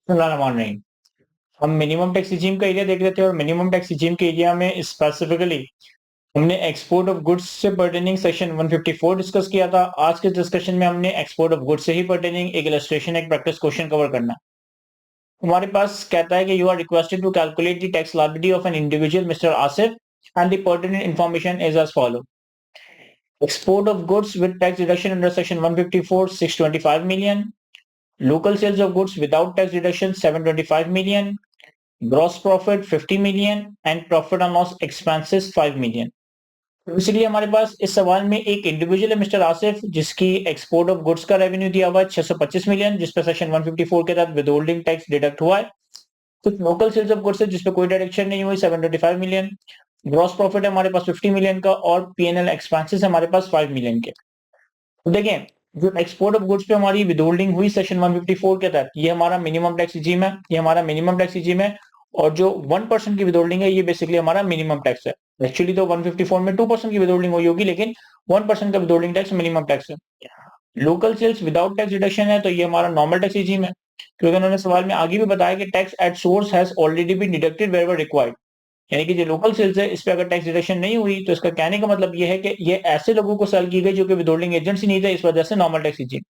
नहीं, हम minimum tax regime का एरिया देख रहे थे और मिनिमम टैक्स रिजीम के एरिया में स्पेसिफिकली हमने एक्सपोर्ट ऑफ गुड्स से पर्टेनिंग सेक्शन 154 डिस्कस किया था। आज के डिस्कशन में हमने एक्सपोर्ट ऑफ गुड्स से ही पर्टेनिंग एक इलस्ट्रेशन, एक प्रैक्टिस क्वेश्चन कवर करना है। हमारे पास कहता है कि you are requested to calculate the tax liability of an individual mister Asif and the pertinent information is as follow. Export of goods with tax deduction under section 154, 625 million. Local sales of goods without tax deduction, 725 million. Gross profit 50 million and profit and loss expenses 5 million. इसलिए हमारे पास इस सवाल में एक individual है mister Asif, जिसकी export of goods का revenue दिया हुआ है 625 मिलियन, जिस पर सेक्शन 154 के तहत विदहोल्डिंग टैक्स डिडक्ट हुआ है। कुछ लोकल सेल्स ऑफ गुड्स है जिस पे कोई डिडक्शन नहीं हुई, 725 मिलियन। ग्रॉस प्रॉफिट है हमारे पास 50 मिलियन का और पीएनएल एक्सपेंसेस हमारे पास 5 मिलियन के। तो देखें, जो एक्सपोर्ट ऑफ गुड्स पे हमारी विदहोल्डिंग हुई सेक्शन 154 के तहत, ये हमारा मिनिमम टैक्स रिजीम है, ये हमारा मिनिमम टैक्स रिजीम है। और जो 1% की विदहोल्डिंग है, ये बेसिकली हमारा मिनिमम टैक्स है। एक्चुअली तो 154 में 2% की विदहोल्डिंग हुई होगी, लेकिन 1% का विदहोल्डिंग टैक्स मिनिमम टैक्स है। Local sales without tax deduction है, तो ये हमारा नॉर्मल टैक्स रिजीम है, क्योंकि उन्होंने सवाल में आगे भी बताया कि tax at source has already been deducted wherever required. यानी कि जो लोकल सेल्स है, इस पे अगर टैक्स डिडक्शन नहीं हुई, तो इसका कहने का मतलब ये है कि ये ऐसे लोगों को सेल की गई जो कि विदहोल्डिंग एजेंट्स ही नहीं थे, इस वजह से नॉर्मल टैक्स रिजीम।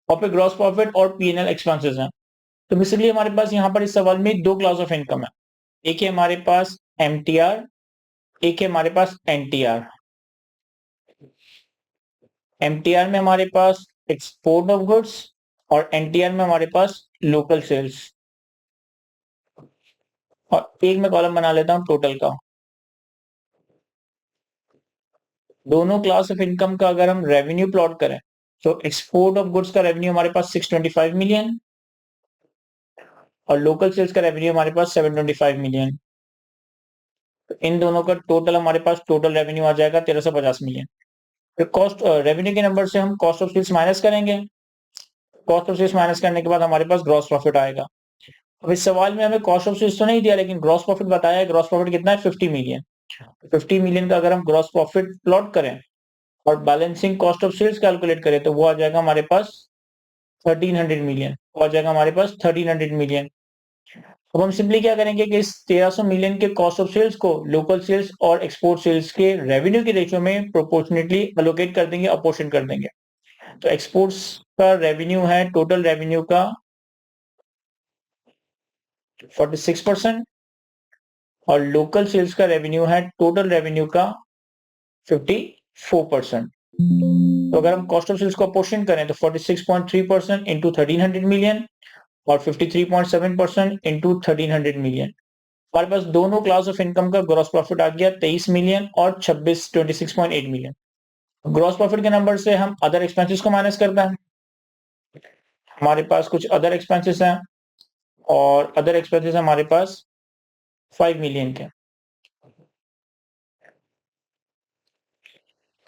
और फिर ग्रॉस प्रॉफिट और पीएनएल एक्सपेंसेस हैं। तो इसलिए हमारे पास यहाँ पर इस सवाल में दो क्लास ऑफ इनकम है। एक है हमारे पास एमटीआर, एक है हमारे पास एनटीआर। एमटीआर में हमारे पास एक्सपोर्ट ऑफ गुड्स और एनटीआर में हमारे पास लोकल सेल्स। और एक मैं कॉलम बना लेता हूं टोटल का। दोनों क्लास ऑफ इनकम का अगर हम रेवेन्यू प्लॉट करें, तो एक्सपोर्ट ऑफ गुड्स का रेवेन्यू हमारे पास 625 मिलियन और लोकल सेल्स का रेवेन्यू हमारे पास 725 मिलियन। तो इन दोनों का टोटल हमारे पास टोटल रेवेन्यू आ जाएगा 1350 मिलियन। फिर कॉस्ट रेवेन्यू के नंबर से हम कॉस्ट ऑफ सेल्स माइनस करेंगे। कॉस्ट ऑफ सेल्स माइनस करने के बाद हमारे पास ग्रॉस प्रॉफिट आएगा। अब इस सवाल में हमें कॉस्ट ऑफ सेल्स तो नहीं दिया, लेकिन ग्रॉस प्रॉफिट बताया है। ग्रॉस प्रॉफिट कितना है? 50 मिलियन। 50 मिलियन का अगर हम ग्रॉस प्रॉफिट प्लॉट करें और balancing cost of sales calculate करें, तो वो आ जाएगा हमारे पास 1300 मिलियन। वो आ जाएगा हमारे पास 1300 मिलियन। अब हम सिंपली क्या करेंगे कि इस 1300 मिलियन के कॉस्ट ऑफ सेल्स को लोकल सेल्स और एक्सपोर्ट सेल्स के रेवेन्यू के रेशियो में प्रोपोर्शनेटली अलोकेट कर देंगे, अपोर्शन कर देंगे। तो एक्सपोर्ट्स का रेवेन्यू है टोटल रेवेन्यू का 46% और लोकल सेल्स का रेवेन्यू है टोटल रेवेन्यू का 54%। तो अगर हम कॉस्ट ऑफ सेल्स को अपोर्शन करें, तो 46.3% इंटू 1300 मिलियन और 53.7% इंटू 1300 मिलियन। हमारे पास दोनों क्लास ऑफ इनकम का ग्रॉस प्रॉफिट आ गया 23 मिलियन और 26.8 मिलियन। ग्रॉस प्रॉफिट के नंबर से हम अदर एक्सपेंसेस को माइनस करते हैं। हमारे पास कुछ अदर एक्सपेंसेस हैं और अदर एक्सपेंसेस हमारे पास 5 मिलियन के।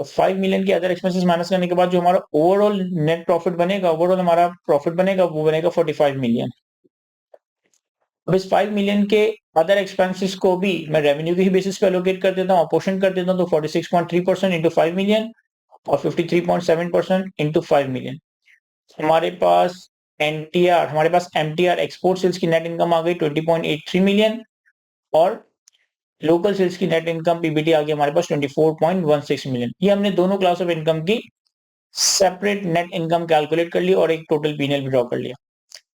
तो 5 मिलियन के अदर एक्सपेंसेस माइनस करने के बाद जो हमारा ओवरऑल नेट प्रॉफिट बनेगा, ओवरऑल हमारा प्रॉफिट बनेगा, वो बनेगा 45 मिलियन। अब इस 5 मिलियन के अदर एक्सपेंसेस को भी मैं रेवेन्यू के ही बेसिस पे एलोकेट कर देता हूँ, अपोर्शन कर देता हूँ। तो 46.3% इंटू 5 मिलियन और 53.7% इंटू 5 मिलियन। हमारे पास एनटीआर, हमारे पास एमटीआर एक्सपोर्ट सेल्स की नेट इनकम आ गई 20.83 मिलियन और लोकल सेल्स की नेट इनकम पीबीटी आ गई हमारे पास 24.16 मिलियन। ये हमने दोनों क्लास ऑफ इनकम की सेपरेट नेट इनकम कैलकुलेट कर ली और एक टोटल पीएनएल भी ड्रॉ कर लिया।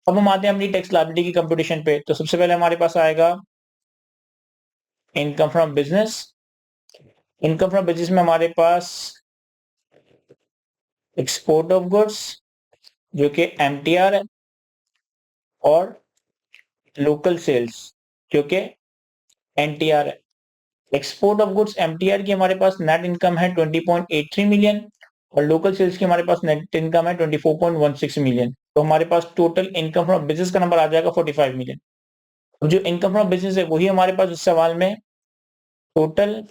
अब हम आते हैं अपनी टैक्स लायबिलिटी की कंप्यूटेशन पे। तो सबसे पहले हमारे पास आएगा income from business. Income from business में हमारे पास एक्सपोर्ट ऑफ गुड्स जो कि एमटीआर है और लोकल सेल्स जो कि एनटीआर है। एक्सपोर्ट ऑफ गुड्स एमटीआर की हमारे पास नेट इनकम है 20.83 मिलियन और लोकल सेल्स की हमारे पास नेट इनकम है 24.16 मिलियन। तो हमारे पास टोटल इनकम फ्रॉम बिजनेस का नंबर आ जाएगा 45 मिलियन। जो इनकम फ्रॉम बिजनेस है वही हमारे पास इस सवाल में टोटल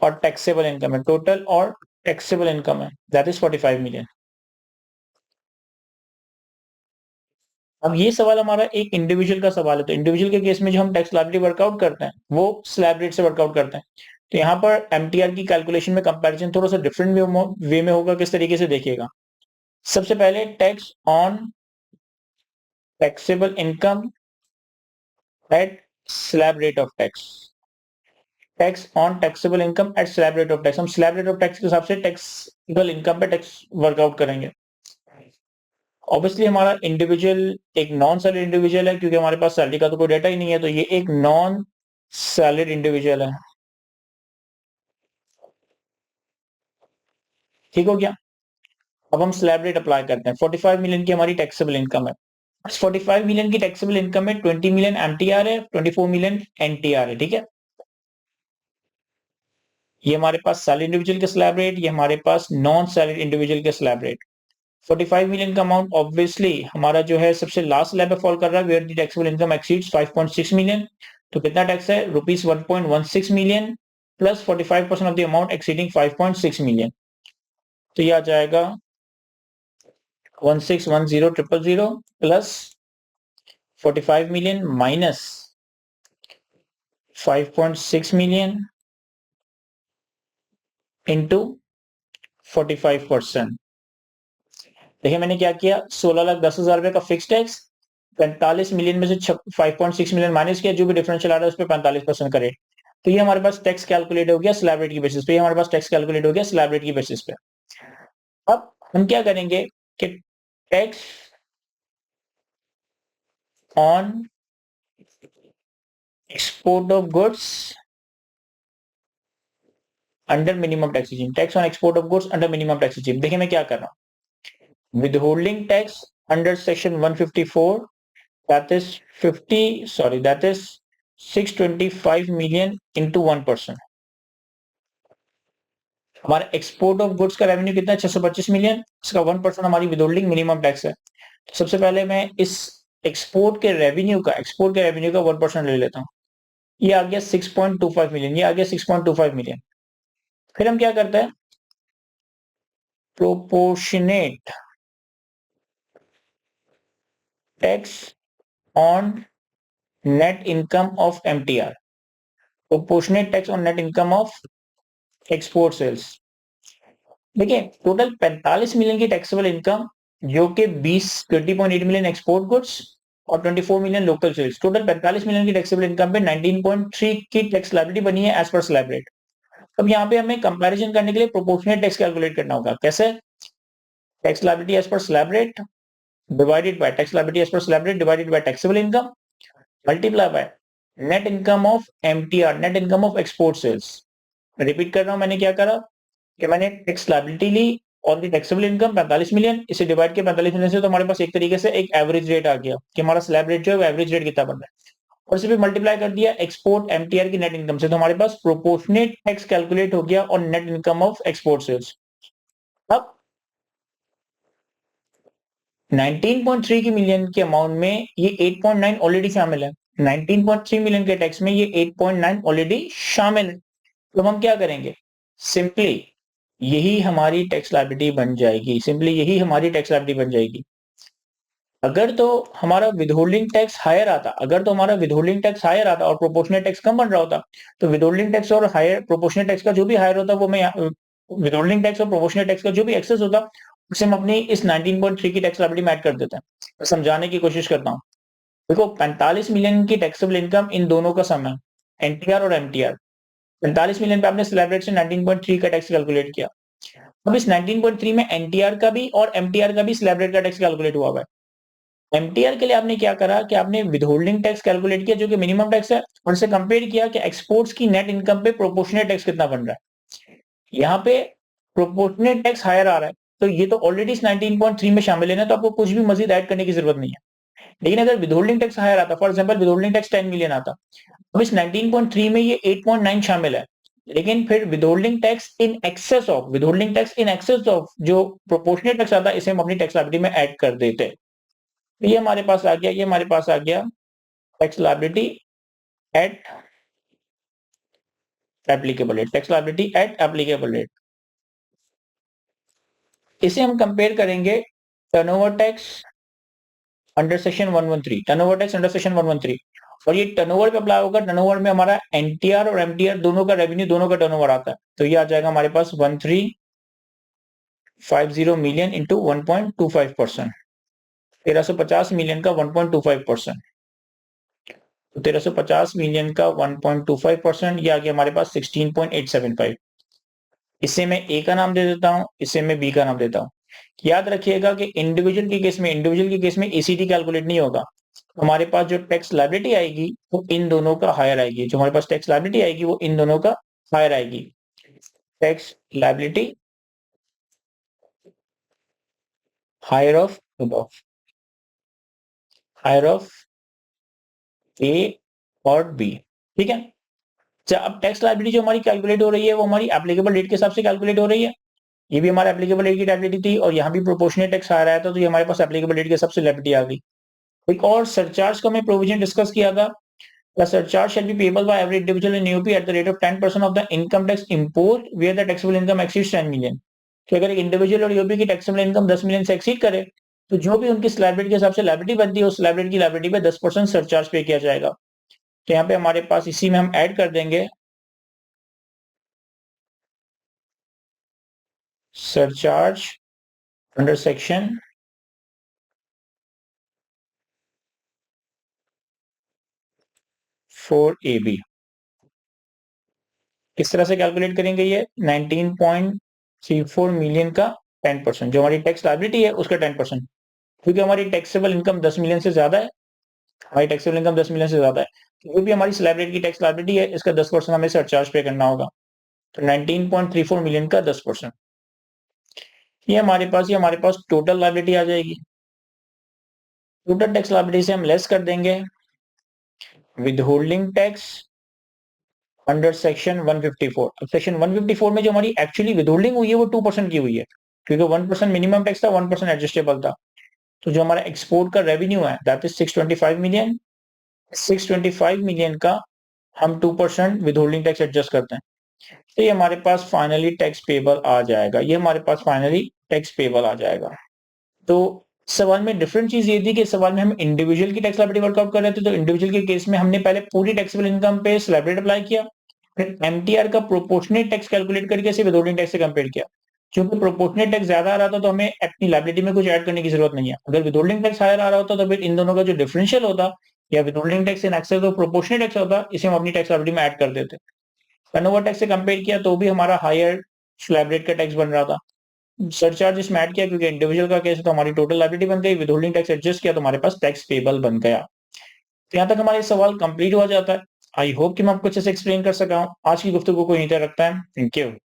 और टैक्सेबल इनकम है। टोटल और टैक्सेबल इनकम है, दैट इज 45 मिलियन। अब ये सवाल हमारा एक इंडिविजुअल का सवाल है, तो इंडिविजुअल के केस में जो हम टैक्स लायबिलिटी वर्कआउट करते हैं वो स्लैब रेट से वर्कआउट करते हैं। तो यहाँ पर एमटीआर की कैलकुलेशन में कंपैरिजन थोड़ा सा डिफरेंट वे में होगा। किस तरीके से देखिएगा, सबसे पहले tax on taxable income eight slab rate of tax, tax on taxable income eight slab rate of tax. हम स्लैब रेट ऑफ टैक्स के हिसाब से टैक्सेबल इनकम पे टैक्स वर्कआउट करेंगे। ऑब्वियसली हमारा इंडिविजुअल एक नॉन सैलरी इंडिविजुअल है, क्योंकि हमारे पास सैलरी का तो कोई डेटा ही नहीं है, तो ये एक नॉन सैलरी इंडिविजुअल है। ठीक हो गया। अब हम स्लैब रेट अप्लाई करते हैं। 45 मिलियन की हमारी टैक्सेबल इनकम है। 45 मिलियन की टैक्सेबल इनकम में 20 मिलियन एमटीआर है, 24 मिलियन एनटीआर है। ठीक है, ये हमारे पास सैलरी इंडिविजुअल के स्लैब रेट, ये हमारे पास नॉन सैलरी इंडिविजुअल के स्लैब रेट। 45 मिलियन का अमाउंट ऑब्वियसली हमारा जो है सबसे लास्ट स्लैब पे फॉल कर रहा है, where the taxable income exceeds 5.6 million. तो कितना टैक्स है? Rupees 1.16 million plus 45% of the amount exceeding 5.6 million. तो ये आ जाएगा 1610000 plus 45 million minus 5.6 million into 45%। देखिए मैंने क्या किया, 16,10,000 रुपए का फिक्स टैक्स, 45 मिलियन में से 5.6 मिलियन माइनस किया, जो भी डिफरेंशियल आ रहा है उस पर 45% का रेट। तो ये हमारे पास टैक्स कैलकुलेट हो गया स्लैब रेट की बेसिस पे, ये हमारे पास टैक्स कैलकुलेट हो गया स्लैब रेट की बेसिस पे। अब हम क्या करेंगे कि tax on export of goods under minimum tax regime, tax on export of goods under minimum tax regime। देखिए मैं क्या कर रहा हूँ, withholding tax under section 154, that is 625 million into 1%। हमारा एक्सपोर्ट ऑफ गुड्स का रेवेन्यू कितना है? 625 मिलियन, इसका 1% हमारी विदहोल्डिंग मिनिमम टैक्स है। तो सबसे पहले मैं इस एक्सपोर्ट के रेवेन्यू का 1% ले लेता हूँ। ये आ गया 6.25 मिलियन, ये आ गया 6.25 मिलियन। फिर हम क्या करते हैं, proportionate tax on net income of MTR, proportionate tax on net income of export sales. देखिए टोटल 45 मिलियन की टैक्सेबल इनकम, जो कि 20.8 मिलियन एक्सपोर्ट गुड्स और 24 million local sales, total 45 million की टैक्सेबल इनकम पे 19.3 की टैक्स लायबिलिटी बनी है एज पर स्लैब रेट। अब यहाँ पे हमें कंपैरिजन करने के लिए प्रोपोर्शनेट टैक्स कैलकुलेट करना होगा। कैसे? Tax liability as per slab rate divided by tax liability as per slab rate divided by taxable income multiply by net income of MTR, net income of export sales. Repeat कर रहा हूं, मैंने क्या करा कि मैंने टैक्स लायबिलिटी ली और दी taxable income 45 million, इसे डिवाइड किया 45 मिलियन से, तो हमारे पास एक तरीके से एक एवरेज रेट आ गया कि हमारा स्लैब रेट जो है वो एवरेज रेट कितना बन रहा है, और इसे भी मल्टीप्लाई कर दिया एक्सपोर्ट एमटीआर की नेट इनकम से, तो हमारे पास प्रोपोर्शनेट टैक्स कैलकुलेट हो गया और net income of export sales. अब 19.3 की मिलियन के अमाउंट में ये 8.9 ऑलरेडी शामिल है। 19.3 मिलियन के टैक्स में ये 8.9 ऑलरेडी शामिल है। तो हम क्या करेंगे, सिंपली यही हमारी टैक्स लायबिलिटी बन जाएगी, सिंपली यही हमारी टैक्स लायबिलिटी बन जाएगी। अगर तो हमारा विदहोल्डिंग टैक्स हायर आता, अगर तो हमारा विदहोल्डिंग टैक्स हायर आता और प्रोपोर्शनल टैक्स कम बन रहा होता, तो विदहोल्डिंग टैक्स और हायर प्रोपोर्शनल टैक्स का जो भी हायर होता वो मैं विदहोल्डिंग टैक्स और प्रोपोर्शनल टैक्स का जो भी एक्सेस होता उसे हम अपनी इस 19.3 की टैक्स लायबिलिटी में ऐड कर देते हैं। तो समझाने की कोशिश करता हूँ। देखो 45 मिलियन की टैक्सेबल इनकम इन दोनों का सम है, एनटीआर और एमटीआर। 45 मिलियन पे आपने स्लैब रेट से 19.3 का टैक्स कैलकुलेट किया। अब इस 19.3 में एनटीआर का भी और एमटीआर का भी स्लैब रेट का टैक्स कैलकुलेट हुआ है। एमटीआर के लिए आपने क्या करा कि आपने विदहोल्डिंग टैक्स कैलकुलेट किया जो कि मिनिमम टैक्स है, और इसे कंपेयर किया कि एक्सपोर्ट्स की नेट इनकम पे प्रोपोर्शनेट टैक्स कितना बन रहा है। यहाँ पे प्रोपोर्शनेट टैक्स हायर आ रहा है, तो ये तो ऑलरेडी इस 19.3 में शामिल है ना, तो आपको कुछ भी मजीद ऐड करने की जरूरत नहीं है। लेकिन अगर विदहोल्डिंग टैक्स हायर आता, for example withholding tax 10 million आता, अब इस 19.3 में ये 8.9 शामिल है, लेकिन फिर withholding tax in excess of जो प्रोपोर्शनेट टैक्स आता है, इसे हम अपनी टैक्स लायबिलिटी में ऐड कर देते। तो ये हमारे पास आ गया, ये हमारे पास आ गया tax liability at applicable rate, tax liability at applicable rate. इसे हम कंपेयर करेंगे turnover tax under section 113, turnover tax under section 113, और ये टर्नओवर पे अप्लाई होगा। टर्नओवर में हमारा एनटीआर और एमटीआर दोनों का रेवेन्यू, दोनों का टर्नओवर आता है, तो ये आ जाएगा हमारे पास 1350 मिलियन इंटू 1.25%। 1350 मिलियन का 1.25%, तो 1350 मिलियन का 1.25%, ये आ गया हमारे पास 16.875। इसे मैं ए का नाम दे देता हूं, इसे मैं बी का नाम देता हूं। याद रखिएगा कि इंडिविजुअल के केस में एसीटी कैलकुलेट नहीं होगा। हमारे पास जो टैक्स लायबिलिटी आएगी वो इन दोनों का हायर आएगी, जो हमारे पास टैक्स लायबिलिटी आएगी वो इन दोनों का हायर आएगी। Tax liability higher of above, higher of A और बी, ठीक है। अच्छा, अब टैक्स लायबिलिटी जो हमारी कैलकुलेट हो रही है वो हमारी एप्लीकेबल रेट के हिसाब से कैलकुलेट हो रही है। ये भी हमारा एप्लीकेबल रेट की लायबिलिटी थी और यहाँ भी प्रोपोर्शनल टैक्स आ रहा है, तो ये हमारे पास एप्लीकेबल रेट के हिसाब से लायबिलिटी आ गई। एक और सरचार्ज का मैं प्रोविजन डिस्कस किया था। The surcharge shall be payable by every individual in UP at the rate of 10% of the income tax imposed where the taxable income exceeds 10 million। कि अगर एक इंडिविजुअल और यूपी की टैक्सेबल इनकम 10 मिलियन से exceed करे तो जो भी उनकी स्लैबिलिटी के हिसाब से लायबिलिटी बनती है उस लायबिलिटी की लायबिलिटी पे 10% सरचार्ज पे किया जाएगा। तो यहाँ पे हमारे पास इसी में हम ऐड कर देंगे सरचार्ज अंडर सेक्शन 4AB। किस तरह से कैलकुलेट करेंगे ये 19.34 मिलियन का 10%, जो हमारी टैक्स लायबिलिटी है उसका 10%, क्योंकि हमारी टैक्सेबल इनकम 10 मिलियन से ज्यादा है, हमारी टैक्सेबल इनकम 10 मिलियन से ज्यादा है, जो भी हमारी स्लैब की टैक्स लायबिलिटी है इसका 10% हमें सरचार्ज पे करना होगा। तो 19.34 मिलियन का 10%, ये हमारे पास टोटल लायबिलिटी आ जाएगी। टोटल टैक्स लायबिलिटी से हम लेस कर देंगे विदहोल्डिंग टैक्स अंडर सेक्शन 154। अब सेक्शन 154 में जो हमारी एक्चुअली विदहोल्डिंग हुई है वो 2% की हुई है, क्योंकि 1% मिनिमम टैक्स था, 1% एडजस्टेबल था। तो जो हमारा एक्सपोर्ट का रेवेन्यू है दैट इज 625 मिलियन, 625 मिलियन का हम 2% विदहोल्डिंग टैक्स एडजस्ट करते हैं, तो ये हमारे पास फाइनली टैक्स पेबल आ जाएगा। ये हमारे पास फाइनली टैक्स पेबल आ जाएगा। तो सवाल में डिफरेंट चीज ये थी कि सवाल में हम इंडिविजुअल की टैक्स लायबिलिटी वर्कआउट कर रहे थे, तो इंडिविजुअल के केस में हमने पहले पूरी टैक्सेबल इनकम पे स्लैब रेट अप्लाई किया, फिर एमटीआर का प्रोपोर्शनेट टैक्स कैलकुलेट करके इसे विदहोल्डिंग टैक्स से कंपेयर किया। क्योंकि प्रोपोर्शनेट टैक्स ज्यादा आ रहा था तो हमें अपनी लायबिलिटी में कुछ ऐड करने की जरूरत नहीं है। अगर विदहोल्डिंग टैक्स हायर आ रहा होता तो फिर इन दोनों का जो डिफरेंशियल होता या withholding tax in excess of proportionate tax होता, इसे हम अपनी टैक्स लायबिलिटी में ऐड कर देते। टर्नओवर टैक्स से कंपेयर किया तो भी हमारा हायर स्लैब रेट का टैक्स बन रहा था। सरचार्ज इसमें ऐड किया क्योंकि इंडिविजुअल का केस है तो हमारी टोटल लायबिलिटी बन गई, विदहोल्डिंग टैक्स एडजस्ट किया तो हमारे पास टैक्स पेबल बन गया। तो यहाँ तक हमारे सवाल कंप्लीट हो जाता है। आई होप कि मैं आपको अच्छे से एक्सप्लेन कर सका हूँ। आज की गुफ्तगू को यहीं तक रखता है। Thank you.